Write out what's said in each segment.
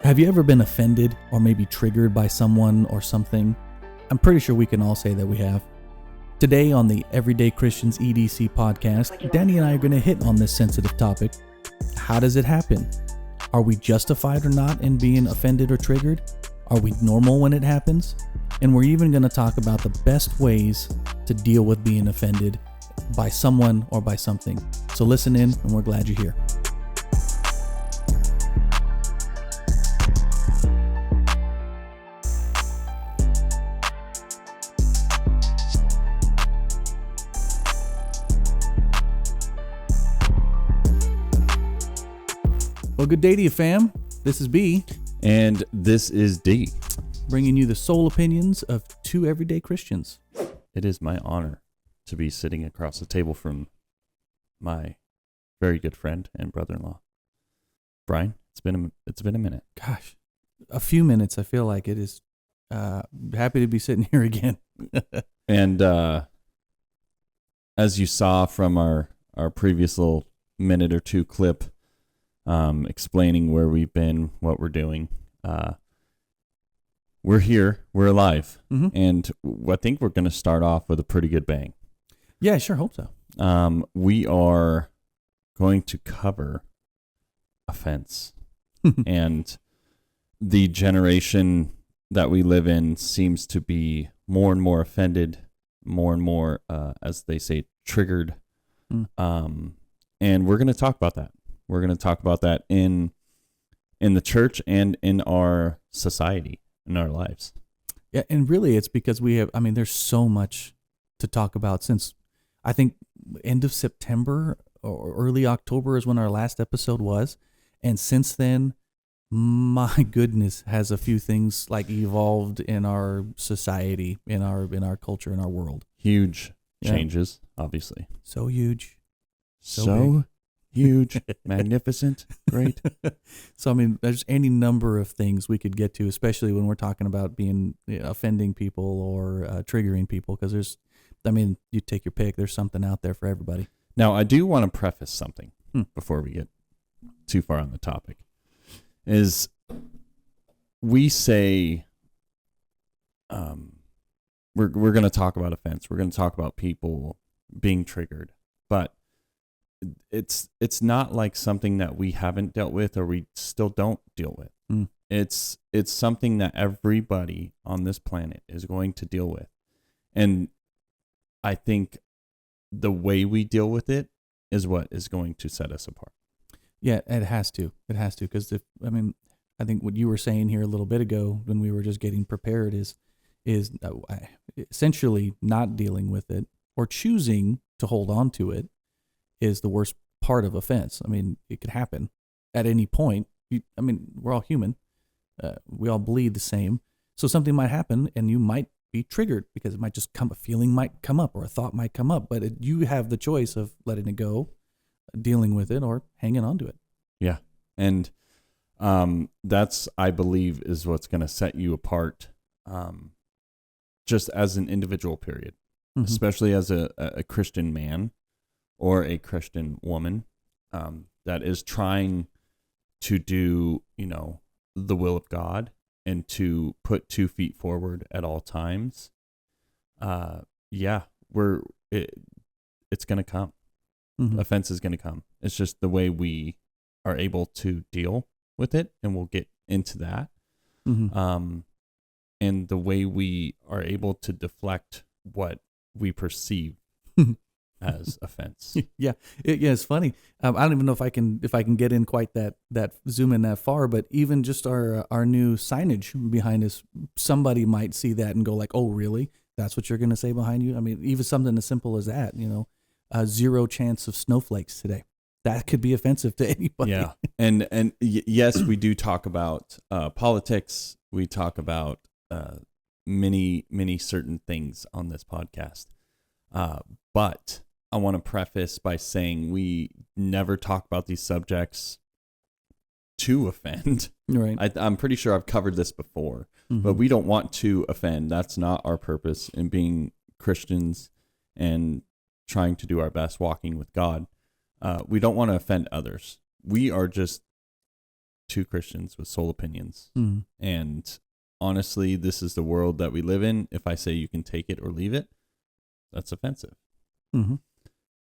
Have you ever been offended or maybe triggered by someone or something? I'm pretty sure we can all say that we have. Today on the Everyday Christians-EDC podcast, Danny and I are going to hit on this sensitive topic. How does it happen? Are we justified or not in being offended or triggered? Are we normal when it happens? And we're even going to talk about the best ways to deal with being offended by someone or by something. So listen in, and we're glad you're here. Well, good day to you, fam. This is B. And this is D. Bringing you the soul opinions of two everyday Christians. It is my honor to be sitting across the table from my very good friend and brother-in-law, Brian. It's been a minute. Gosh, a few minutes. I feel like it is. Happy to be sitting here again. And as you saw from our previous little minute or two clip, explaining where we've been, what we're doing, we're here, we're alive, and I think we're going to start off with a pretty good bang. Yeah, I sure hope so. We are going to cover offense, and the generation that we live in seems to be more and more offended, more and more, as they say, triggered, and we're going to talk about that. We're going to talk about that in the church and in our society, in our lives. Yeah, and really it's because there's so much to talk about since I think end of September or early October is when our last episode was. And since then, my goodness, has a few things like evolved in our society, in our culture, in our world. Huge changes, obviously. So huge. So huge, magnificent, great. So, there's any number of things we could get to, especially when we're talking about being offending people or triggering people, because you take your pick. There's something out there for everybody. Now, I do want to preface something before we get too far on the topic. Is we say we're going to talk about offense. We're going to talk about people being triggered, but it's not like something that we haven't dealt with or we still don't deal with. It's something that everybody on this planet is going to deal with. And I think the way we deal with it is what is going to set us apart. Yeah, it has to. It has to, because I think what you were saying here a little bit ago when we were just getting prepared is essentially not dealing with it or choosing to hold on to it is the worst part of offense. It could happen at any point. We're all human. We all bleed the same. So something might happen and you might be triggered because it might just a feeling might come up or a thought might come up, but you have the choice of letting it go, dealing with it, or hanging on to it. Yeah. And that's, I believe, is what's going to set you apart just as an individual period, especially as a Christian man or a Christian woman that is trying to do, the will of God and to put 2 feet forward at all times. It's going to come. Offense is going to come. It's just the way we are able to deal with it, and we'll get into that. And the way we are able to deflect what we perceive as offense. It's funny. I don't even know if I can get in quite that zoom in that far, but even just our new signage behind us, somebody might see that and go like, "Oh, really? That's what you're going to say behind you?" Even something as simple as that, 0 chance of snowflakes today. That could be offensive to anybody. Yeah, and yes, we do talk about politics. We talk about many certain things on this podcast, but I want to preface by saying we never talk about these subjects to offend. Right. I'm pretty sure I've covered this before, but we don't want to offend. That's not our purpose in being Christians and trying to do our best walking with God. We don't want to offend others. We are just two Christians with sole opinions. Mm. And honestly, this is the world that we live in. If I say you can take it or leave it, that's offensive. Mm-hmm.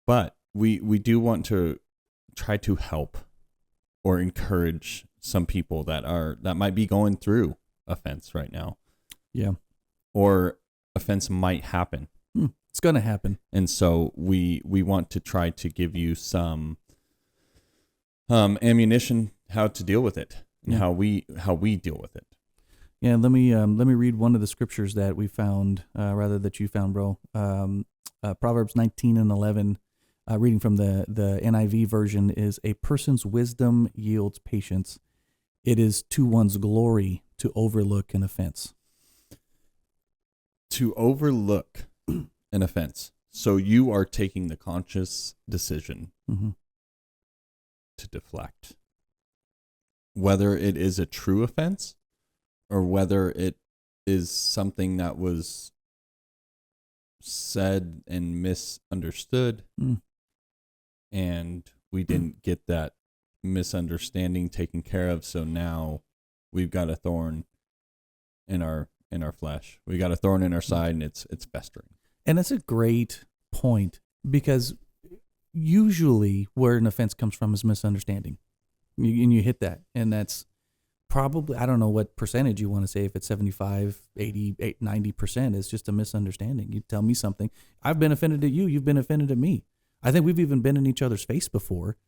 But we do want to try to help or encourage some people that might be going through offense right now. Yeah. Or offense might happen. It's going to happen. And so we want to try to give you some ammunition how to deal with it and how we deal with it. Yeah, let me read one of the scriptures that we found, that you found, bro. Proverbs 19:11, reading from the NIV version, is a person's wisdom yields patience. It is to one's glory to overlook an offense. To overlook an offense. So you are taking the conscious decision to deflect. Whether it is a true offense or whether it is something that was said and misunderstood and we didn't get that misunderstanding taken care of, so now we've got a thorn in our flesh. We got a thorn in our side and it's festering. And that's a great point, because usually where an offense comes from is misunderstanding. And you hit that. And that's probably, I don't know what percentage you want to say, if it's 75, 80, 90%, is just a misunderstanding. You tell me something. I've been offended at you. You've been offended at me. I think we've even been in each other's face before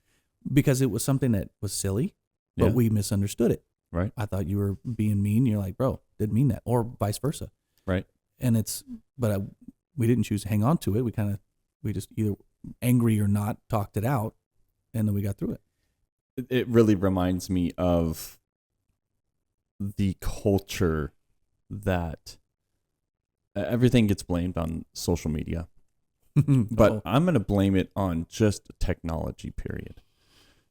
because it was something that was silly, but we misunderstood it. Right. I thought you were being mean. You're like, bro, didn't mean that. Or vice versa. Right. And we didn't choose to hang on to it. We just either angry or not talked it out, and then we got through it. It really reminds me of the culture that everything gets blamed on social media. But I'm going to blame it on just technology, period.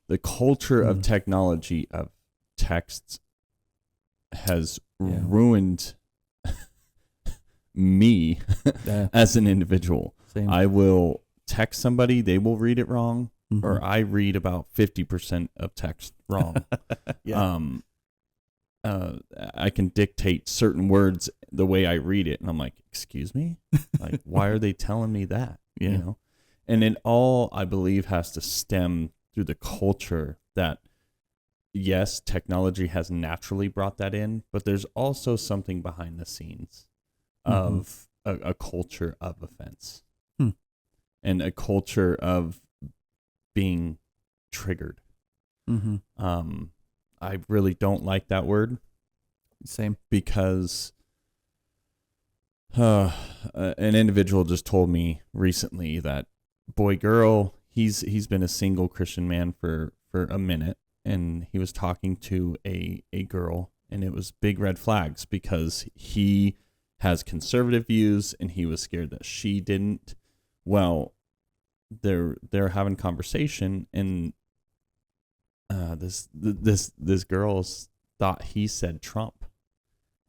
The culture of technology, of texts, has ruined me as an individual. Same. I will text somebody, they will read it wrong, or I read about 50% of text wrong. I can dictate certain words the way I read it, and I'm like, excuse me? Like, why are they telling me that? Yeah. You know? And it all, I believe, has to stem through the culture that, yes, technology has naturally brought that in, but there's also something behind the scenes of a culture of offense and a culture of being triggered. I really don't like that word. Same. Because an individual just told me recently that boy, girl, he's been a single Christian man for a minute, and he was talking to a girl, and it was big red flags because he has conservative views and he was scared that she didn't. Well, they're having conversation, and this girl thought he said Trump,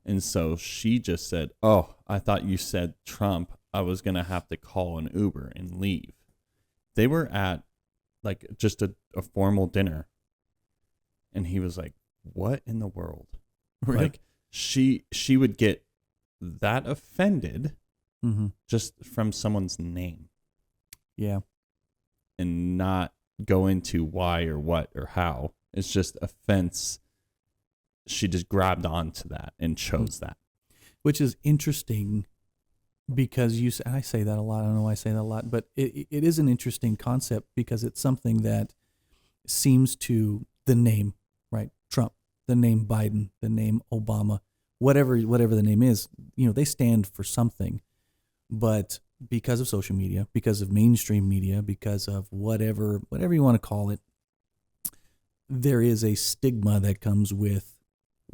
and so she just said, "Oh, I thought you said Trump. I was gonna have to call an Uber and leave." They were at like just a formal dinner, and he was like, "What in the world?" Really? Like she would get that offended just from someone's name. Yeah. And not go into why or what or how. It's just offense. She just grabbed onto that and chose that. Which is interesting because I say that a lot. I don't know why I say that a lot, but it is an interesting concept because it's something that seems to, the name, right? Trump, the name Biden, the name Obama, whatever the name is, they stand for something. But because of social media, because of mainstream media, because of whatever you want to call it, there is a stigma that comes with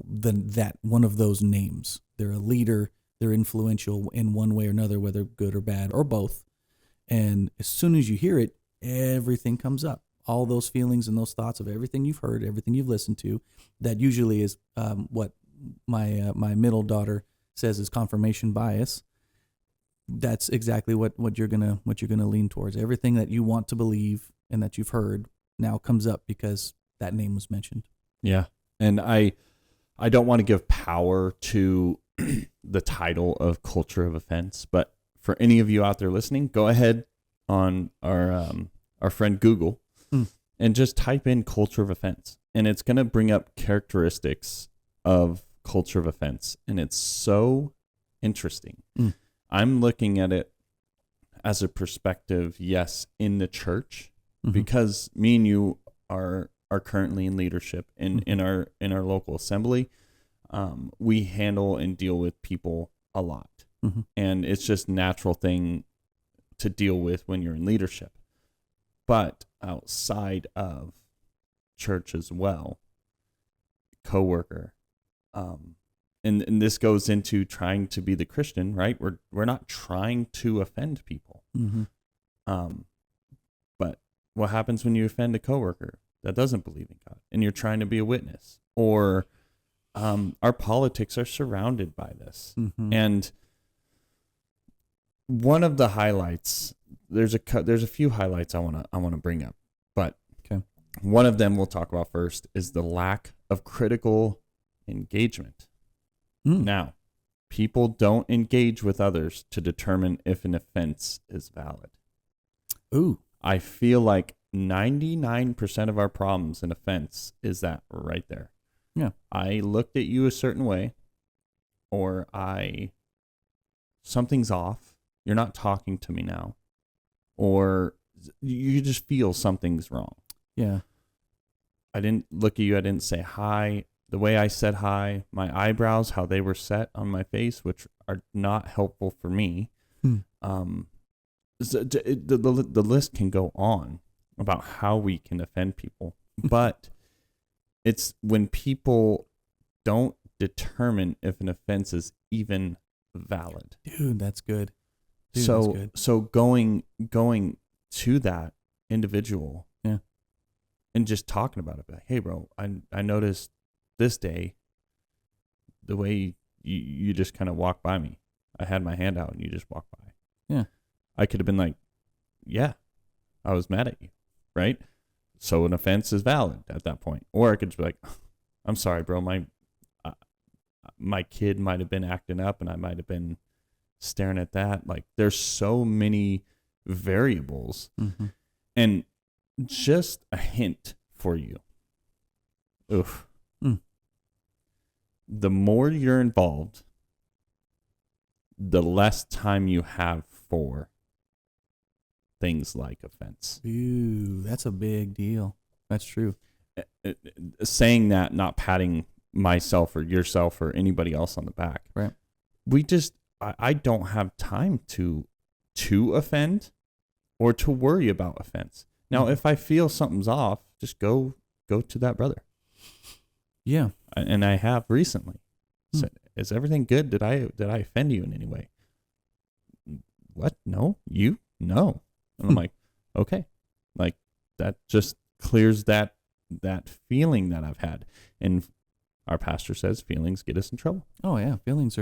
that one of those names. They're a leader, they're influential in one way or another, whether good or bad or both. And as soon as you hear it, everything comes up. All those feelings and those thoughts of everything you've heard, everything you've listened to, that usually is what my middle daughter says is confirmation bias. That's exactly what you're gonna lean towards. Everything that you want to believe and that you've heard now comes up because that name was mentioned. Yeah, And I don't want to give power to the title of culture of offense, but for any of you out there listening, go ahead on our friend Google and just type in culture of offense, and it's going to bring up characteristics of culture of offense, and it's so interesting. I'm looking at it as a perspective, yes, in the church, because me and you are currently in leadership in our local assembly. We handle and deal with people a lot, and it's just a natural thing to deal with when you're in leadership. But outside of church as well, coworker, and this goes into trying to be the Christian, right? We're not trying to offend people. But what happens when you offend a coworker that doesn't believe in God, and you're trying to be a witness? Or our politics are surrounded by this, and one of the highlights. There's a few highlights I wanna bring up, but one of them we'll talk about first is the lack of critical engagement. Now, people don't engage with others to determine if an offense is valid. I feel like 99% of our problems in offense is that right there. Yeah. I looked at you a certain way, or something's off. You're not talking to me now, or you just feel something's wrong. Yeah. I didn't look at you. I didn't say hi. The way I said hi, my eyebrows, how they were set on my face, which are not helpful for me. The list can go on about how we can offend people, but it's when people don't determine if an offense is even valid. Dude, that's good. That's good. So going to that individual, and just talking about it, like, hey, bro, I noticed this day the way you just kind of walked by me. I had my hand out and you just walked by. Yeah. I could have been like, yeah, I was mad at you, right? So an offense is valid at that point. Or I could just be like, I'm sorry, bro, my kid might have been acting up and I might have been staring at that. Like, there's so many variables. And just a hint for you. The more you're involved, the less time you have for things like offense. Ooh, that's a big deal. That's true. Saying that, not patting myself or yourself or anybody else on the back. Right. I don't have time to offend or to worry about offense. Now, if I feel something's off, just go to that brother. Yeah. And I have recently. So, is everything good? Did I offend you in any way? What? No? You? No. And I'm like, okay. Like, that just clears that feeling that I've had. And our pastor says feelings get us in trouble. Oh yeah, feelings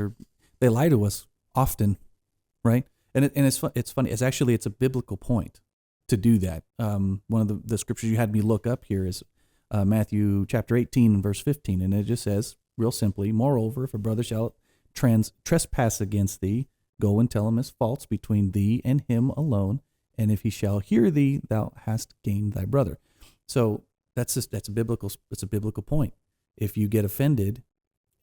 they lie to us often, right? And it's funny. It's a biblical point to do that. One of the scriptures you had me look up here is Matthew chapter 18 verse 15, and it just says real simply, moreover, if a brother shall trespass against thee, go and tell him his faults between thee and him alone, and if he shall hear thee, thou hast gained thy brother. So that's a biblical point. If you get offended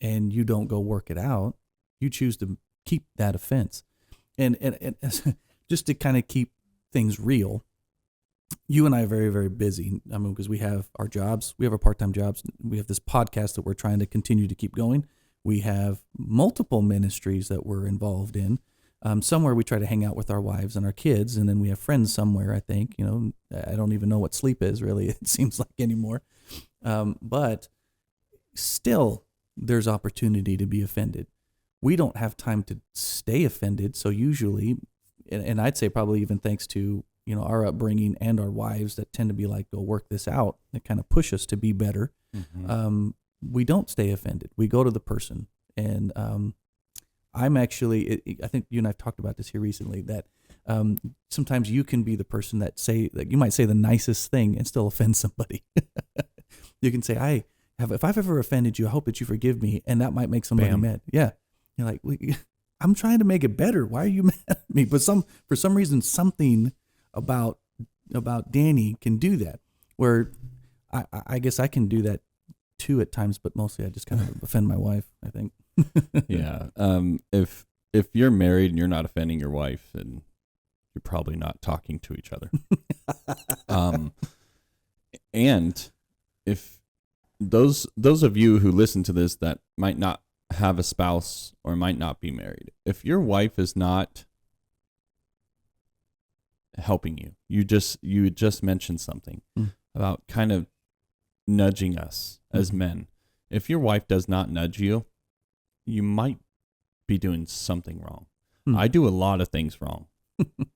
and you don't go work it out, you choose to keep that offense. And just to kind of keep things real, you and I are very, very busy. I mean, because we have our jobs, we have our part-time jobs. We have this podcast that we're trying to continue to keep going. We have multiple ministries that we're involved in. Somewhere we try to hang out with our wives and our kids, and then we have friends somewhere, I think. I don't even know what sleep is, really, it seems like anymore. But still, there's opportunity to be offended. We don't have time to stay offended, so usually, and I'd say probably even thanks to our upbringing and our wives that tend to be like, go work this out, that kind of push us to be better. We don't stay offended. We go to the person. And I'm actually, I think you and I have talked about this here recently, that sometimes you can be the person that you might say the nicest thing and still offend somebody. You can say, if I've ever offended you, I hope that you forgive me, and that might make somebody Bam. mad. Yeah, you're like, I'm trying to make it better. Why are you mad at me? But for some reason, something about Danny can do that. Where I guess I can do that too at times, but mostly I just kind of offend my wife, I think. Yeah. If you're married and you're not offending your wife, then you're probably not talking to each other. And if those of you who listen to this that might not have a spouse or might not be married, if your wife is not helping you, you just mentioned something about kind of nudging us as men. If your wife does not nudge you, you might be doing something wrong. I do a lot of things wrong,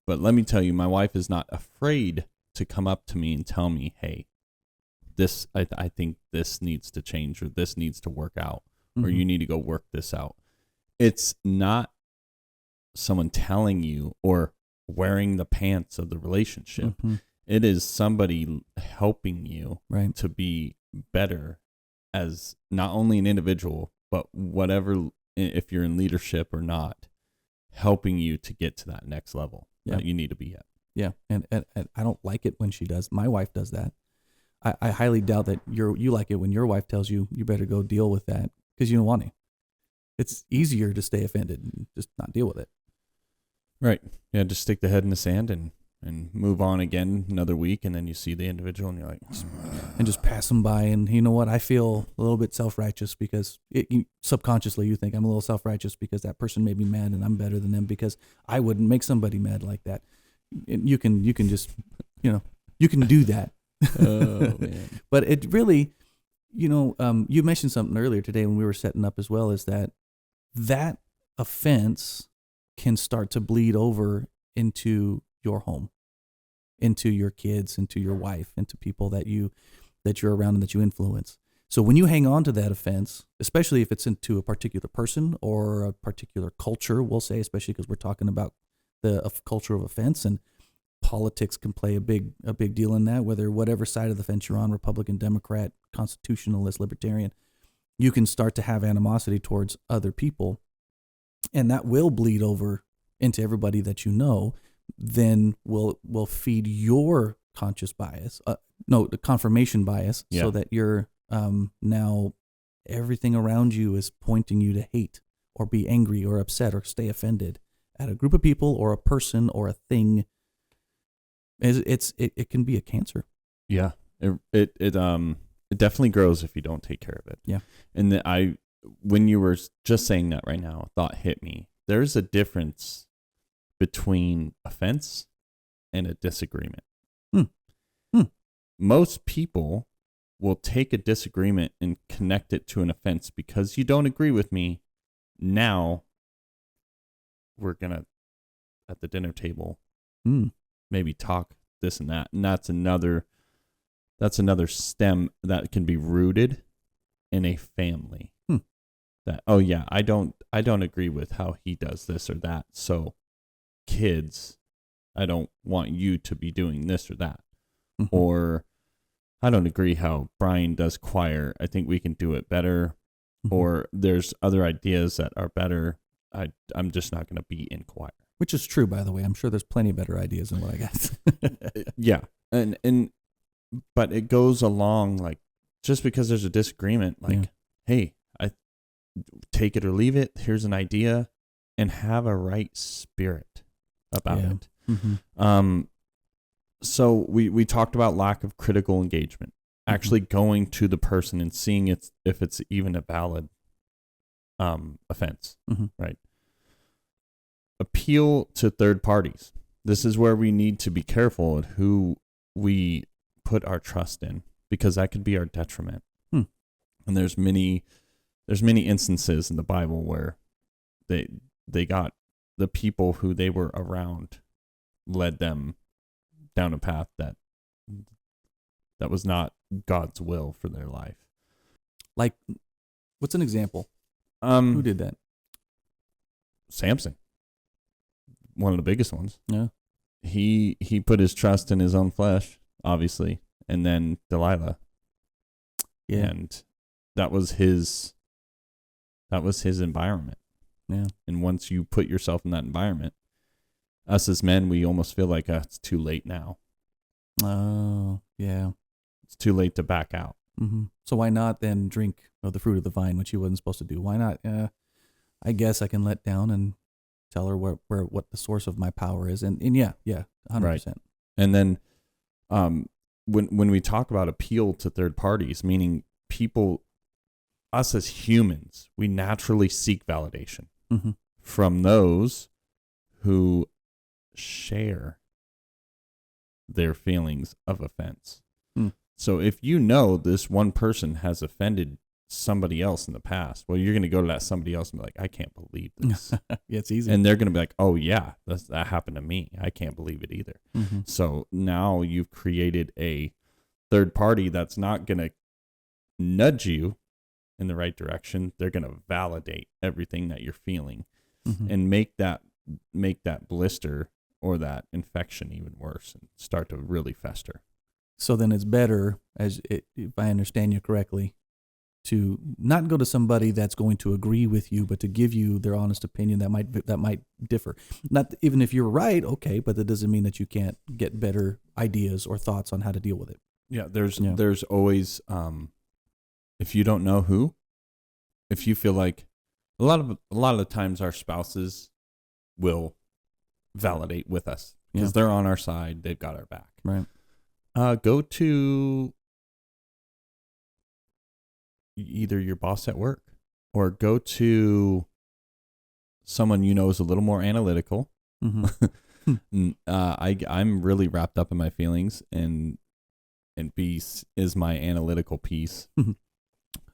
but let me tell you, my wife is not afraid to come up to me and tell me, hey, this, I think this needs to change, or this needs to work out, or you need to go work this out. It's not someone telling you or wearing the pants of the relationship. It is somebody helping you to be better as not only an individual, but whatever, if you're in leadership or not, helping you to get to that next level that you need to be at. Yeah, and I don't like it when she does. My wife does that. I highly doubt that you like it when your wife tells you better go deal with that, because you don't want to. It's easier to stay offended and just not deal with it. Right. Yeah, just stick the head in the sand and move on again another week, and then you see the individual and you're like... And just pass them by, and you know what? I feel a little bit self-righteous because subconsciously you think I'm a little self-righteous because that person made me mad and I'm better than them because I wouldn't make somebody mad like that. You can just, you can do that. Oh, man. But it really, you mentioned something earlier today when we were setting up as well, is that offense can start to bleed over into your home, into your kids, into your wife, into people that you're around and that you influence. So when you hang on to that offense, especially if it's into a particular person or a particular culture, we'll say, especially because we're talking about the culture of offense, and politics can play a big deal in that, whatever side of the fence you're on, Republican, Democrat, constitutionalist, libertarian, you can start to have animosity towards other people, and that will bleed over into everybody that you know, then will feed your conscious bias, the confirmation bias, so that you're now everything around you is pointing you to hate or be angry or upset or stay offended at a group of people or a person or a thing. It can be a cancer. Yeah, it definitely grows if you don't take care of it. Yeah, and when you were just saying that right now, a thought hit me. There's a difference between offense and a disagreement. Most people will take a disagreement and connect it to an offense because you don't agree with me. Now we're gonna, at the dinner table, maybe talk this and that, and that's another stem that can be rooted in a family. That, oh yeah, I don't agree with how he does this or that, so kids, I don't want you to be doing this or that. Or I don't agree how Brian does choir, I think we can do it better. Or there's other ideas that are better, I'm just not going to be in choir. Which is true, by the way. I'm sure there's plenty of better ideas than what I got. Yeah. But it goes along, like, just because there's a disagreement, like, hey, I take it or leave it. Here's an idea, and have a right spirit about it. So we talked about lack of critical engagement, actually going to the person and seeing if it's even a valid offense, right? Appeal to third parties. This is where we need to be careful at who we put our trust in, because that could be our detriment. And there's many instances in the Bible where they got the people who they were around led them down a path that was not God's will for their life. Like, what's an example? Who did that? Samson. One of the biggest ones. Yeah. He put his trust in his own flesh, obviously, and then Delilah. Yeah. And that was his environment. Yeah. And once you put yourself in that environment, us as men, we almost feel like it's too late now. Oh, yeah. It's too late to back out. Mm-hmm. So why not then drink of the fruit of the vine, which you wasn't supposed to do? Why not? I guess I can let down and tell her what the source of my power is. And yeah, 100%. Right. And then when we talk about appeal to third parties, meaning people, us as humans, we naturally seek validation from those who share their feelings of offense. So if you know this one person has offended somebody else in the past, well, you're going to go to that somebody else and be like, I can't believe this. Yeah, it's easy. And they're going to be like, oh yeah, that happened to me. I can't believe it either. So now you've created a third party that's not going to nudge you in the right direction. They're going to validate everything that you're feeling and make that blister or that infection even worse and start to really fester. So then it's better, if I understand you correctly, to not go to somebody that's going to agree with you, but to give you their honest opinion that might differ. Not even if you're right, okay, but that doesn't mean that you can't get better ideas or thoughts on how to deal with it. Yeah, there's always if you don't know who, if you feel like a lot of the times our spouses will validate with us because they're on our side, they've got our back. Right. Go to either your boss at work or go to someone you know is a little more analytical. I'm really wrapped up in my feelings, and B is my analytical piece.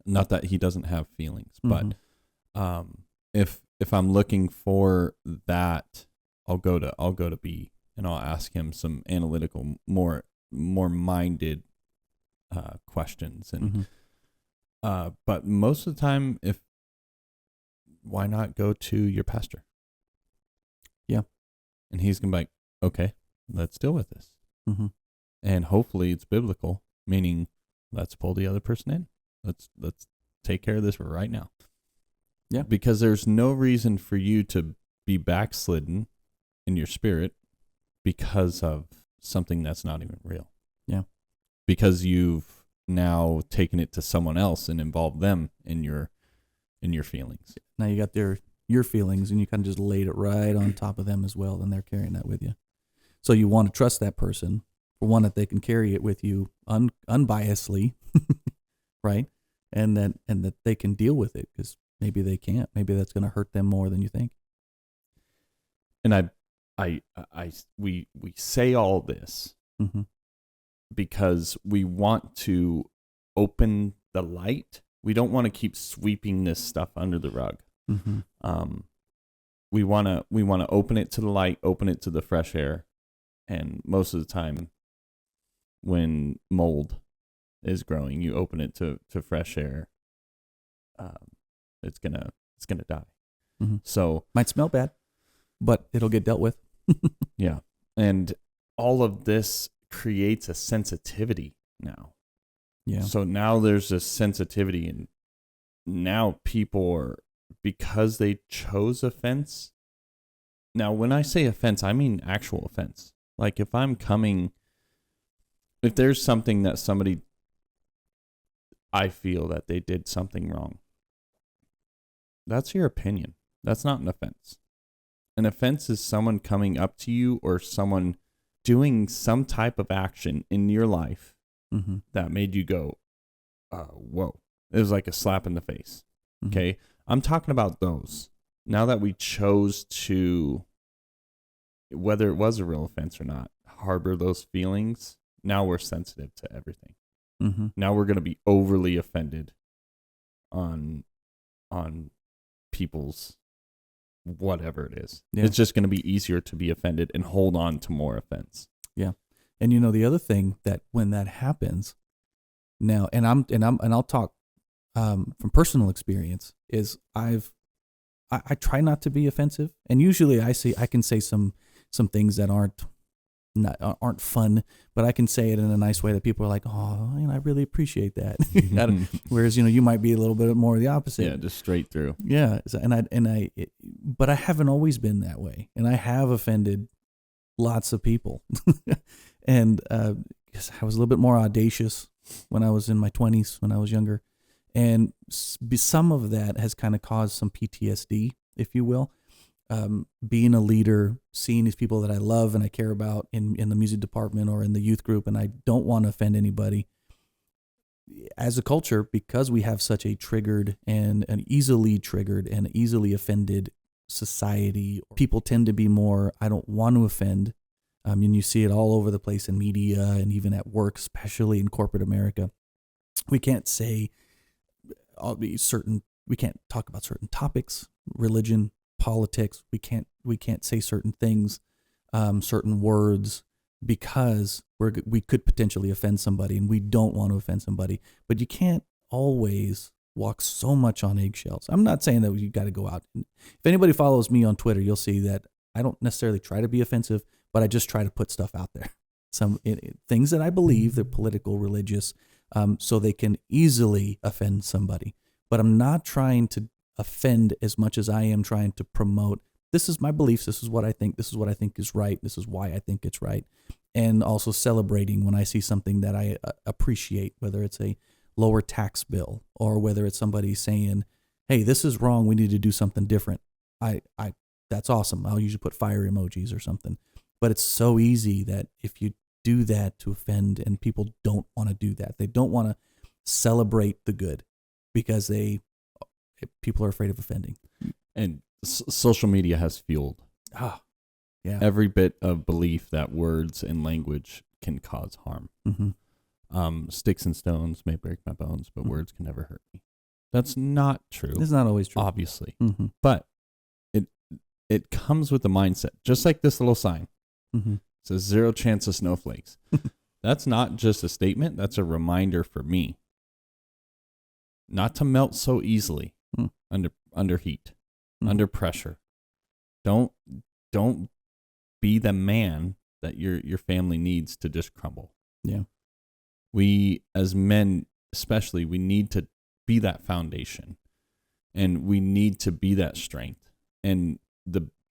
Not that he doesn't have feelings, but if I'm looking for that, I'll go to B and I'll ask him some analytical, more minded questions. And but most of the time, why not go to your pastor? Yeah. And he's gonna be like, okay, let's deal with this. And hopefully it's biblical, meaning let's pull the other person in. Let's take care of this right now. Yeah. Because there's no reason for you to be backslidden in your spirit because of something that's not even real. Yeah. Because you've now taken it to someone else and involved them in your feelings. Now you got your feelings, and you kind of just laid it right on top of them as well, and they're carrying that with you. So you want to trust that person, for one, that they can carry it with you unbiasedly, right? And that they can deal with it, because maybe they can't. Maybe that's going to hurt them more than you think. And we say all this because we want to open the light. We don't want to keep sweeping this stuff under the rug. We want to open it to the light, open it to the fresh air, and most of the time, when mold is growing, you open it to fresh air. It's gonna die. So might smell bad, but it'll get dealt with. Yeah, and all of this creates a sensitivity now. Yeah. So now there's a sensitivity, and now people are, because they chose offense. Now, when I say offense, I mean actual offense. Like if there's something that somebody, I feel that they did something wrong. That's your opinion. That's not an offense. An offense is someone coming up to you or someone doing some type of action in your life that made you go, whoa. It was like a slap in the face. Okay? I'm talking about those. Now that we chose to, whether it was a real offense or not, harbor those feelings, now we're sensitive to everything. Now we're going to be overly offended on people's whatever it is. Yeah. It's just going to be easier to be offended and hold on to more offense. Yeah. And the other thing that when that happens now, and I'll talk from personal experience, is I try not to be offensive, and usually I can say some things that aren't aren't fun, but I can say it in a nice way that people are like, oh, I really appreciate that. Whereas, you might be a little bit more the opposite. Yeah, just straight through. Yeah. But I haven't always been that way. And I have offended lots of people. And because I was a little bit more audacious when I was in my 20s, when I was younger. And some of that has kind of caused some PTSD, if you will. Being a leader, seeing these people that I love and I care about in the music department or in the youth group, and I don't want to offend anybody. As a culture, because we have such a triggered and an easily triggered and easily offended society, people tend to be more, I don't want to offend. And you see it all over the place in media and even at work, especially in corporate America. We can't say we can't talk about certain topics, religion, politics. We can't say certain things, certain words, because we could potentially offend somebody, and we don't want to offend somebody. But you can't always walk so much on eggshells. I'm not saying that you got to go out. If anybody follows me on Twitter, you'll see that I don't necessarily try to be offensive, but I just try to put stuff out there. Some things that I believe, they're political, religious, so they can easily offend somebody. But I'm not trying to offend as much as I am trying to promote, this is my beliefs, this is what I think is right, this is why I think it's right. And also celebrating when I see something that I appreciate, whether it's a lower tax bill or whether it's somebody saying, hey, this is wrong, we need to do something different. That's awesome. I'll usually put fire emojis or something. But it's so easy that if you do that to offend, and people don't want to do that. They don't want to celebrate the good because people are afraid of offending. And social media has fueled every bit of belief that words and language can cause harm. Mm-hmm. Sticks and stones may break my bones, but words can never hurt me. That's not true. It's not always true. Obviously. Mm-hmm. But it comes with the mindset, just like this little sign. Mm-hmm. It says 0 chance of snowflakes. That's not just a statement. That's a reminder for me not to melt so easily under heat, under pressure. Don't be the man that your family needs to just crumble. Yeah. We as men, especially, we need to be that foundation, and we need to be that strength. And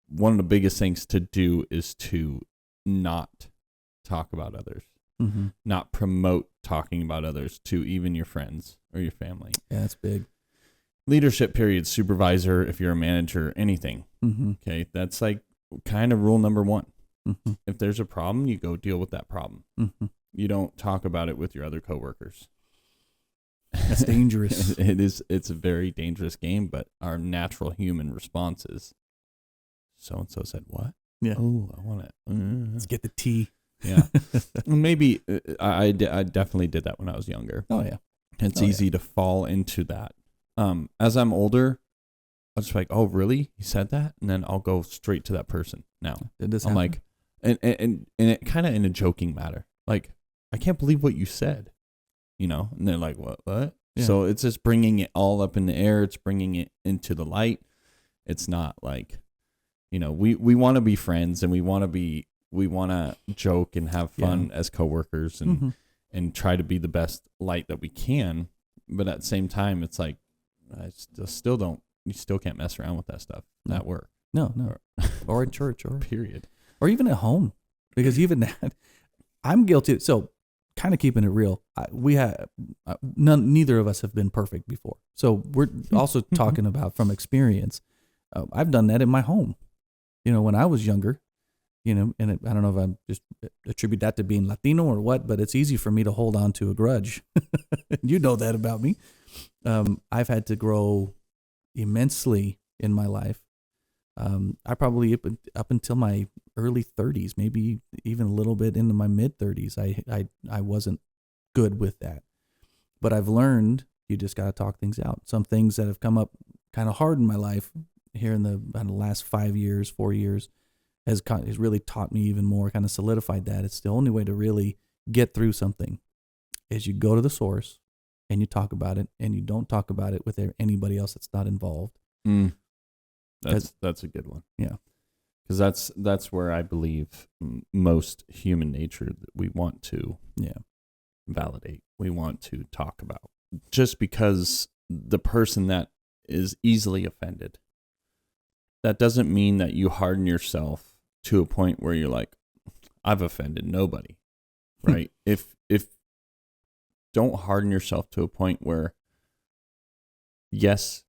one of the biggest things to do is to not talk about others, not promote talking about others to even your friends or your family. Yeah, that's big. Leadership period, supervisor, if you're a manager, anything. Okay, that's like kind of rule number 1. If there's a problem, you go deal with that problem. You don't talk about it with your other coworkers. That's dangerous. It's a very dangerous game, but our natural human response is, so-and-so said what? Yeah. Oh, I want it. Let's get the tea. Yeah. Maybe I definitely did that when I was younger. Oh, yeah. It's easy to fall into that. As I'm older, I'll just be like, oh, really? He said that? And then I'll go straight to that person now. I'm like, and it kind of in a joking matter. Like, I can't believe what you said, And they're like, what? Yeah. So it's just bringing it all up in the air. It's bringing it into the light. It's not like, we want to be friends, and we want to joke and have fun as coworkers and try to be the best light that we can. But at the same time, it's like, you still can't mess around with that stuff at work. No. Or at church period. Or even at home, because even that, I'm guilty. So kind of keeping it real. Neither of us have been perfect before. So we're also talking about from experience. I've done that in my home. When I was younger, and I don't know if I just attribute that to being Latino or what, but it's easy for me to hold on to a grudge. You know that about me. I've had to grow immensely in my life. I probably up until my early 30s, maybe even a little bit into my mid 30s, I wasn't good with that. But I've learned you just got to talk things out. Some things that have come up kind of hard in my life here in the last 4 years has really taught me even more, kind of solidified that. It's the only way to really get through something is you go to the source and you talk about it, and you don't talk about it with anybody else that's not involved. That's a good one. Yeah. Because that's where I believe most human nature that we want to validate. We want to talk about. Just because the person that is easily offended, that doesn't mean that you harden yourself to a point where you're like, I've offended nobody, right? if don't harden yourself to a point where, yes,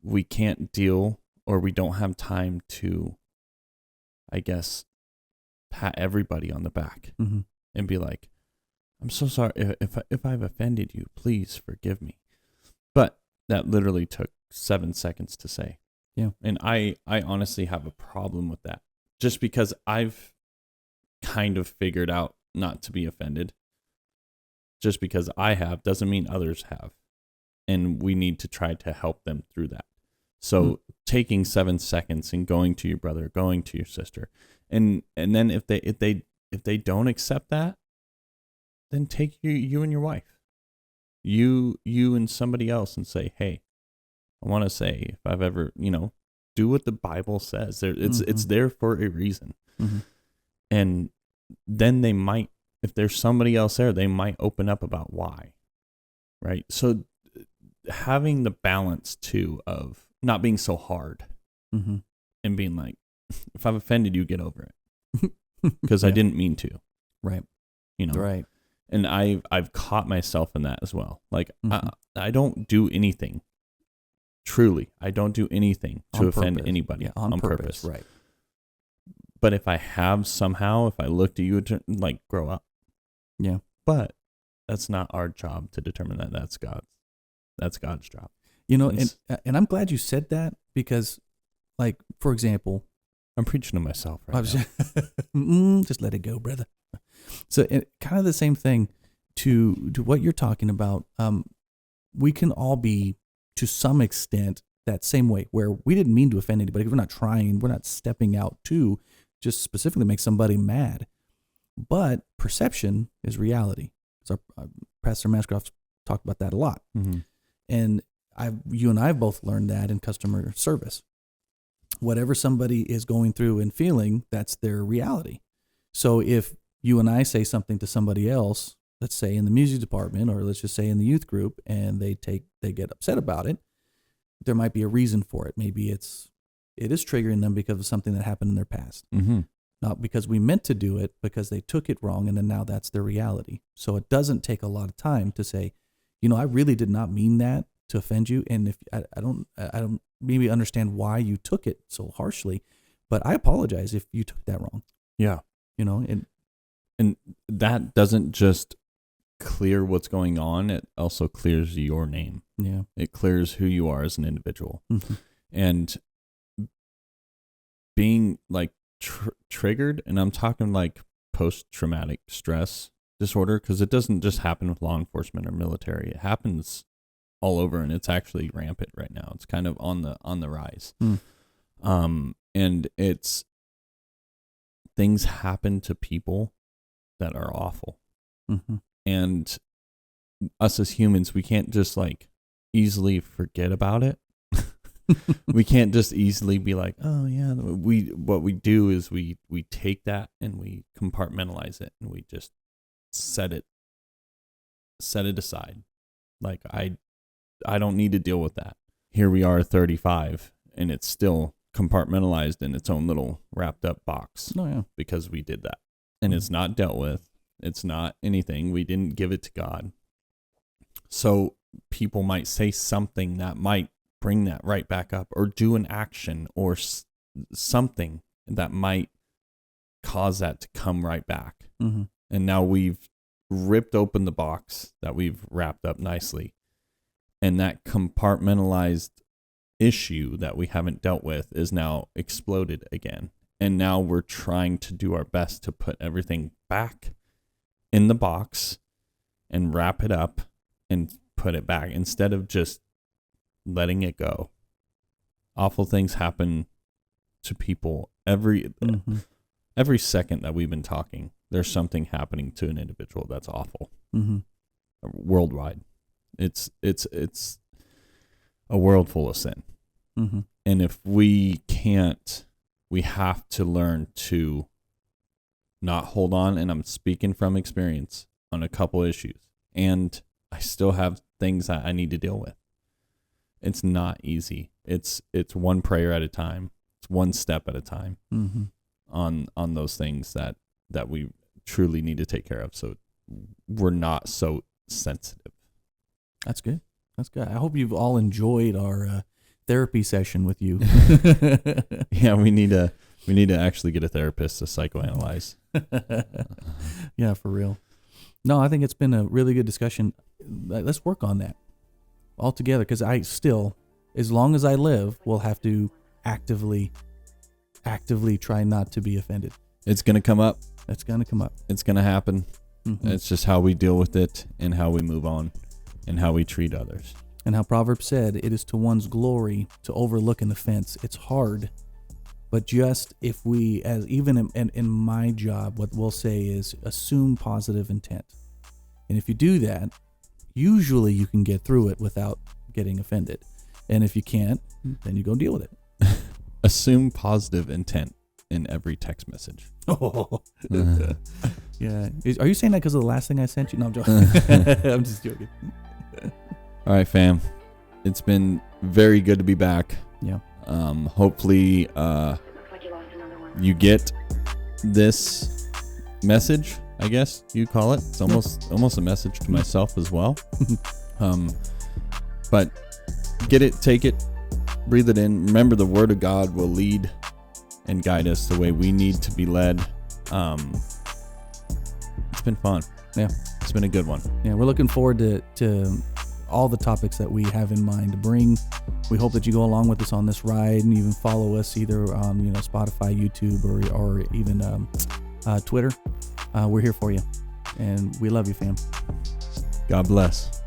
we can't deal or we don't have time to, I guess, pat everybody on the back and be like, I'm so sorry if I've offended you, please forgive me. But that literally took 7 seconds to say. Yeah. And I honestly have a problem with that. Just because I've kind of figured out not to be offended. Just because I have doesn't mean others have. And we need to try to help them through that. So taking 7 seconds and going to your brother, going to your sister, and then if they don't accept that, then take you and your wife, you and somebody else, and say, hey, I want to say, if I've ever, do what the Bible says. It's there for a reason, and then they might, if there's somebody else there, they might open up about why, right? So having the balance too of not being so hard and being like, if I've offended you, get over it, because I didn't mean to, right? Right. And I've caught myself in that as well. Like I don't do anything. Truly, I don't do anything to offend anybody on purpose. Right. But if I have somehow, if I looked at you, like, grow up. Yeah. But that's not our job to determine that. That's God's. That's God's job. And I'm glad you said that, because, like, for example, I'm preaching to myself right now. Just let it go, brother. So kind of the same thing to what you're talking about. We can all be, to some extent, that same way, where we didn't mean to offend anybody. We're not trying. We're not stepping out to just specifically make somebody mad. But perception is reality. So Pastor Mashcroft talked about that a lot. And you and I have both learned that in customer service. Whatever somebody is going through and feeling, that's their reality. So if you and I say something to somebody else, let's say in the music department, or let's just say in the youth group, and they get upset about it, there might be a reason for it. Maybe it is triggering them because of something that happened in their past. Not because we meant to do it, because they took it wrong, and then now that's their reality. So it doesn't take a lot of time to say, I really did not mean that to offend you, and if I don't maybe understand why you took it so harshly, but I apologize if you took that wrong. Yeah. And that doesn't just clear what's going on, it also clears your name. Yeah. It clears who you are as an individual. And being like triggered, and I'm talking like post-traumatic stress disorder, because it doesn't just happen with law enforcement or military. It happens all over, and it's actually rampant right now. It's kind of on the rise. And it's, things happen to people that are awful. And us as humans, we can't just like easily forget about it. We can't just easily be like, oh yeah, what we do is we take that and we compartmentalize it, and we just set it aside. Like, I don't need to deal with that. Here we are 35, and it's still compartmentalized in its own little wrapped up box. Oh yeah. Because we did that. And it's not dealt with. It's not anything. We didn't give it to God. So people might say something that might bring that right back up, or do an action or something that might cause that to come right back. And now we've ripped open the box that we've wrapped up nicely. And that compartmentalized issue that we haven't dealt with is now exploded again. And now we're trying to do our best to put everything back in the box and wrap it up and put it back, instead of just letting it go. Awful things happen to people every second that we've been talking. There's something happening to an individual that's awful. Worldwide. It's a world full of sin. And if we can't we have to learn to not hold on. And I'm speaking from experience on a couple issues. And I still have things that I need to deal with. It's not easy. It's one prayer at a time. It's one step at a time on those things that we truly need to take care of. So we're not so sensitive. That's good. That's good. I hope you've all enjoyed our therapy session with you. Yeah, we need to actually get a therapist to psychoanalyze. Yeah, for real. No, I think it's been a really good discussion. Let's work on that all together, because I still, as long as I live, will have to actively try not to be offended. It's going to come up. It's going to come up. It's going to happen. It's just how we deal with it and how we move on and how we treat others. And how Proverbs said, it is to one's glory to overlook an offense. It's hard, but just if we, as even in my job, what we'll say is assume positive intent. And if you do that, usually you can get through it without getting offended. And if you can't, then you go deal with it. Assume positive intent in every text message. Oh. Yeah. Are you saying that because of the last thing I sent you? No, I'm joking. I'm just joking. All right, fam. It's been very good to be back. Yeah. Hopefully you get this message, I guess you call it. It's almost a message to myself as well. But get it, take it, breathe it in. Remember, the Word of God will lead and guide us the way we need to be led. It's been fun. Yeah. It's been a good one. Yeah, we're looking forward to all the topics that we have in mind to bring. We hope that you go along with us on this ride and even follow us either on Spotify, YouTube, or even Twitter. We're here for you, and we love you, fam. God bless.